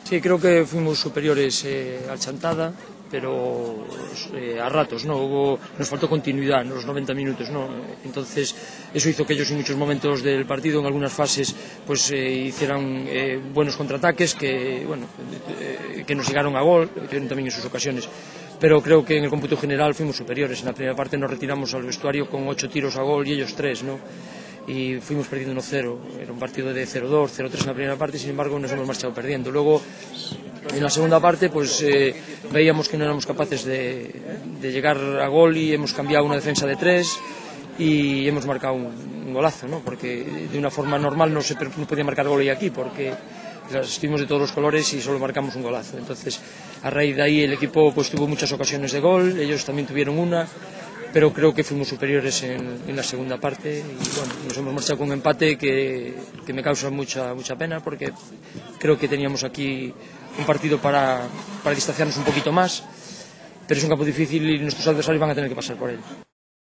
Sí, creo que fuimos superiores al Chantada, pero a ratos, ¿no? Nos faltó continuidad en los 90 minutos, ¿no? Entonces, eso hizo que ellos en muchos momentos del partido, en algunas fases, pues hicieran buenos contraataques que nos llegaron a gol, tuvieron también en sus ocasiones. Pero creo que en el cómputo general fuimos superiores. En la primera parte nos retiramos al vestuario con 8 tiros a gol y ellos 3, ¿no? Y fuimos perdiendo 1-0, era un partido de 0-2, 0-3 en la primera parte y sin embargo nos hemos marchado perdiendo. Luego en la segunda parte pues veíamos que no éramos capaces de llegar a gol y hemos cambiado una defensa de 3 y hemos marcado un golazo, ¿no? Porque de una forma normal no podía marcar gol aquí porque estuvimos de todos los colores y solo marcamos un golazo. Entonces a raíz de ahí el equipo pues tuvo muchas ocasiones de gol, ellos también tuvieron una, pero creo que fuimos superiores en la segunda parte y bueno, nos hemos marchado con un empate que me causa mucha pena porque creo que teníamos aquí un partido para distanciarnos un poquito más, pero es un campo difícil y nuestros adversarios van a tener que pasar por él.